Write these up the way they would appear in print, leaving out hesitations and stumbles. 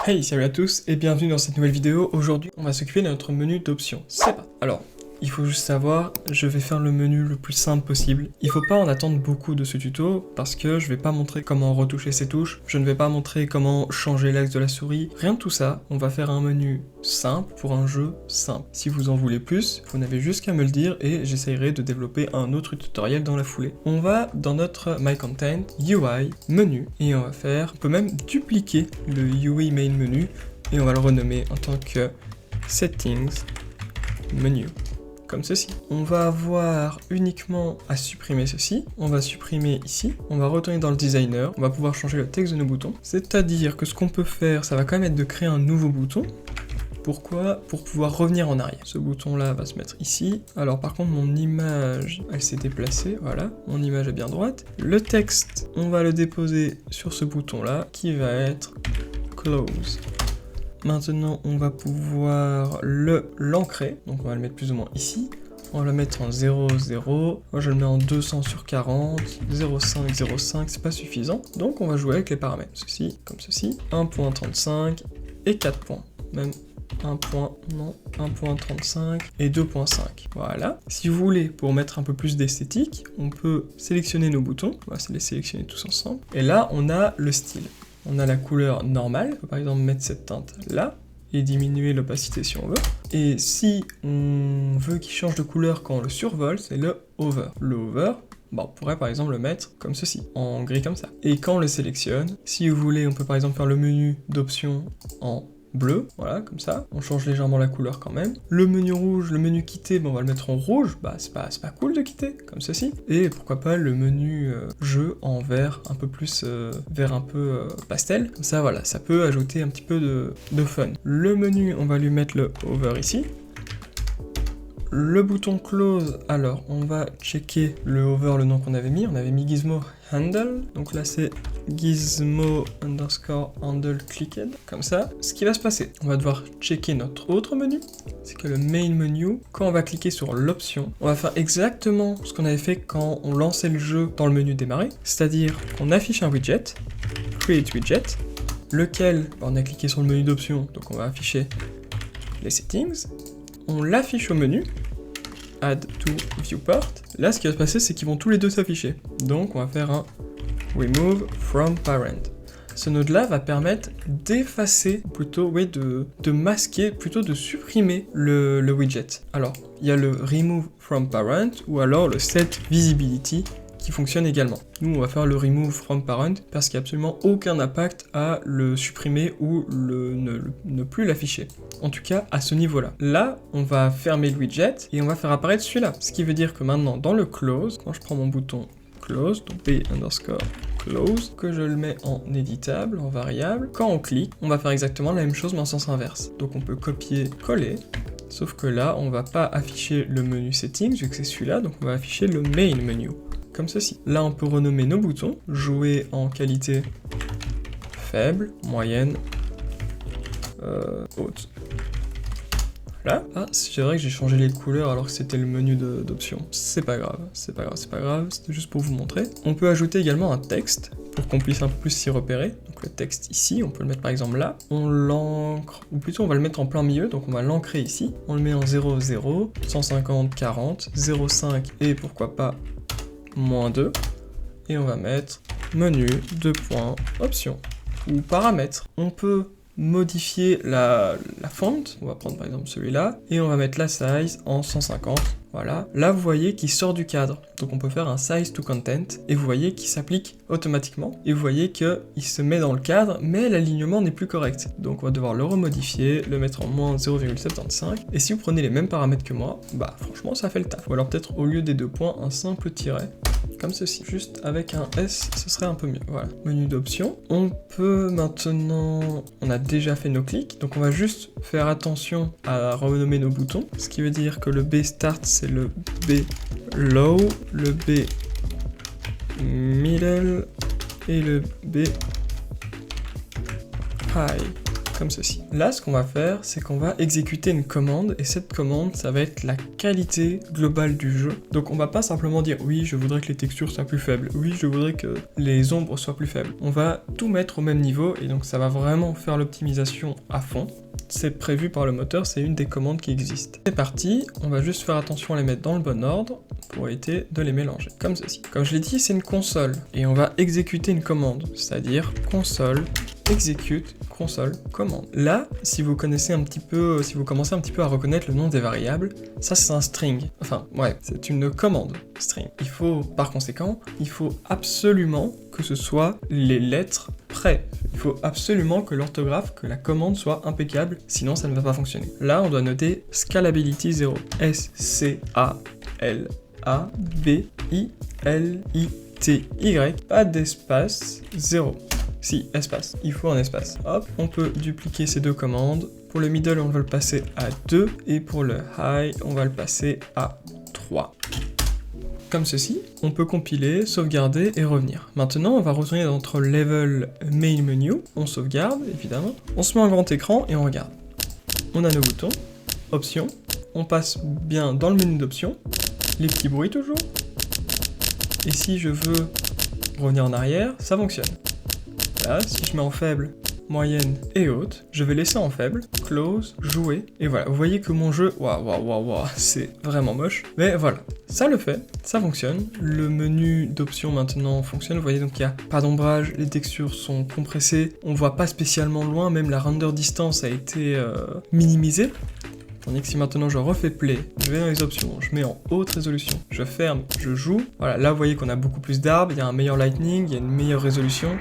Hey, salut à tous et bienvenue dans cette nouvelle vidéo. Aujourd'hui, on va s'occuper de notre menu d'options. C'est pas. Alors, il faut juste savoir, je vais faire le menu le plus simple possible. Il faut pas en attendre beaucoup de ce tuto parce que je vais pas montrer comment retoucher ces touches, je ne vais pas montrer comment changer l'axe de la souris, rien de tout ça. On va faire un menu simple pour un jeu simple. Si vous en voulez plus, vous n'avez juste qu'à me le dire et j'essayerai de développer un autre tutoriel dans la foulée. On va dans notre My Content, UI, menu, et on peut même dupliquer le UI main menu et on va le renommer en tant que Settings Menu. Comme ceci. On va avoir uniquement à supprimer ceci, on va supprimer ici, on va retourner dans le designer, on va pouvoir changer le texte de nos boutons, c'est-à-dire que ce qu'on peut faire, ça va quand même être de créer un nouveau bouton. Pourquoi? Pour pouvoir revenir en arrière. Ce bouton-là va se mettre ici. Alors par contre, mon image, elle s'est déplacée, voilà, mon image est bien droite. Le texte, on va le déposer sur ce bouton-là, qui va être Close. Maintenant, on va pouvoir l'ancrer, donc on va le mettre plus ou moins ici. On va le mettre en 0, 0. Moi, je le mets en 200 sur 40, 0,5, 0,5, c'est pas suffisant. Donc, on va jouer avec les paramètres. Ceci, comme ceci, 1.35 et 4 points. Même 1.35 et 2.5. Voilà. Si vous voulez, pour mettre un peu plus d'esthétique, on peut sélectionner nos boutons. On va les sélectionner tous ensemble. Et là, on a le style. On a la couleur normale, on peut par exemple mettre cette teinte là, et diminuer l'opacité si on veut. Et si on veut qu'il change de couleur quand on le survole, c'est le hover. Le hover, on pourrait par exemple le mettre comme ceci, en gris comme ça. Et quand on le sélectionne, si vous voulez, on peut par exemple faire le menu d'options en bleu, voilà, comme ça, on change légèrement la couleur quand même. Le menu rouge, le menu quitter, on va le mettre en rouge, c'est pas cool de quitter, comme ceci. Et pourquoi pas le menu jeu en vert, un peu plus, vert un peu pastel, comme ça voilà, ça peut ajouter un petit peu de fun. Le menu, on va lui mettre le hover ici. Le bouton close, alors on va checker le hover, le nom qu'on avait mis, on avait mis gizmo handle, donc là c'est gizmo underscore handle clicked, comme ça. Ce qui va se passer, on va devoir checker notre autre menu, c'est que le main menu, quand on va cliquer sur l'option, on va faire exactement ce qu'on avait fait quand on lançait le jeu dans le menu démarrer, c'est-à-dire qu'on affiche un widget, create widget, lequel, on a cliqué sur le menu d'options, donc on va afficher les settings. On l'affiche au menu, Add to Viewport. Là, ce qui va se passer, c'est qu'ils vont tous les deux s'afficher. Donc, on va faire un Remove from Parent. Ce node-là va permettre d'effacer, plutôt, oui, de masquer, plutôt de supprimer le widget. Alors, il y a le Remove from Parent ou alors le Set Visibility qui fonctionne également. Nous, on va faire le Remove from Parent parce qu'il n'y a absolument aucun impact à le supprimer ou ne plus l'afficher. En tout cas, à ce niveau-là. Là, on va fermer le widget et on va faire apparaître celui-là. Ce qui veut dire que maintenant, dans le close, quand je prends mon bouton close, donc b underscore close, que je le mets en éditable, en variable, quand on clique, on va faire exactement la même chose mais en sens inverse. Donc on peut copier, coller. Sauf que là, on va pas afficher le menu settings vu que c'est celui-là, donc on va afficher le main menu. Comme ceci. Là, on peut renommer nos boutons, jouer en qualité faible, moyenne, haute. Voilà. Ah, c'est vrai que j'ai changé les couleurs alors que c'était le menu d'options. C'est pas grave, c'était juste pour vous montrer. On peut ajouter également un texte pour qu'on puisse un peu plus s'y repérer. Donc le texte ici, on peut le mettre par exemple là. On l'ancre, ou plutôt on va le mettre en plein milieu, donc on va l'ancrer ici. On le met en 0, 0, 150, 40, 0,5 et pourquoi pas -2, et on va mettre menu, options, ou paramètres. On peut modifier la font, on va prendre par exemple celui-là, et on va mettre la size en 150, voilà. Là vous voyez qu'il sort du cadre, donc on peut faire un size to content, et vous voyez qu'il s'applique automatiquement, et vous voyez qu'il se met dans le cadre, mais l'alignement n'est plus correct. Donc on va devoir le remodifier, le mettre en -0,75, et si vous prenez les mêmes paramètres que moi, franchement ça fait le taf. Ou alors peut-être au lieu des 2 points, un simple tiret, comme ceci. Juste avec un S, ce serait un peu mieux. Voilà. Menu d'options. On peut maintenant... On a déjà fait nos clics, donc on va juste faire attention à renommer nos boutons. Ce qui veut dire que le B start, c'est le B low, le B middle et le B high. comme ceci. Là, ce qu'on va faire, c'est qu'on va exécuter une commande, et cette commande, ça va être la qualité globale du jeu. Donc on va pas simplement dire oui, je voudrais que les textures soient plus faibles, oui, je voudrais que les ombres soient plus faibles. On va tout mettre au même niveau, et donc ça va vraiment faire l'optimisation à fond. C'est prévu par le moteur, c'est une des commandes qui existent. C'est parti, on va juste faire attention à les mettre dans le bon ordre pour éviter de les mélanger, comme ceci. Comme je l'ai dit, c'est une console, et on va exécuter une commande, c'est-à-dire console, exécute, console, commande. Là, si vous connaissez un petit peu, si vous commencez un petit peu à reconnaître le nom des variables, ça c'est un string, enfin ouais, c'est une commande string. Par conséquent, il faut absolument que ce soit les lettres près. Il faut absolument que l'orthographe, que la commande soit impeccable, sinon ça ne va pas fonctionner. Là, on doit noter scalability 0. S-C-A-L-A-B-I-L-I-T-Y, pas d'espace, 0. Si, espace. Il faut un espace. Hop, on peut dupliquer ces deux commandes. Pour le middle, on va le passer à 2, et pour le high, on va le passer à 3. Comme ceci, on peut compiler, sauvegarder et revenir. Maintenant, on va retourner dans notre level main menu, on sauvegarde, évidemment. On se met en grand écran et on regarde. On a nos boutons, options, on passe bien dans le menu d'options, les petits bruits toujours. Et si je veux revenir en arrière, ça fonctionne. Là, si je mets en faible, moyenne et haute, je vais laisser en faible, close, jouer, et voilà, vous voyez que mon jeu, waouh, c'est vraiment moche, mais voilà, ça le fait, ça fonctionne, le menu d'options maintenant fonctionne, vous voyez donc il n'y a pas d'ombrage, les textures sont compressées, on voit pas spécialement loin, même la render distance a été minimisée. Tandis que si maintenant je refais play, je vais dans les options, je mets en haute résolution, je ferme, je joue, voilà, là vous voyez qu'on a beaucoup plus d'arbres, il y a un meilleur lightning, il y a une meilleure résolution,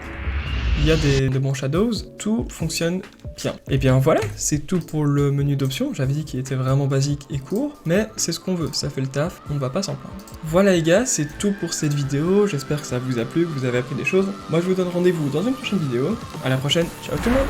il y a de bons shadows, tout fonctionne bien. Et bien voilà, c'est tout pour le menu d'options, j'avais dit qu'il était vraiment basique et court, mais c'est ce qu'on veut, ça fait le taf, on va pas s'en plaindre. Voilà les gars, c'est tout pour cette vidéo, j'espère que ça vous a plu, que vous avez appris des choses. Moi je vous donne rendez-vous dans une prochaine vidéo, à la prochaine, ciao tout le monde.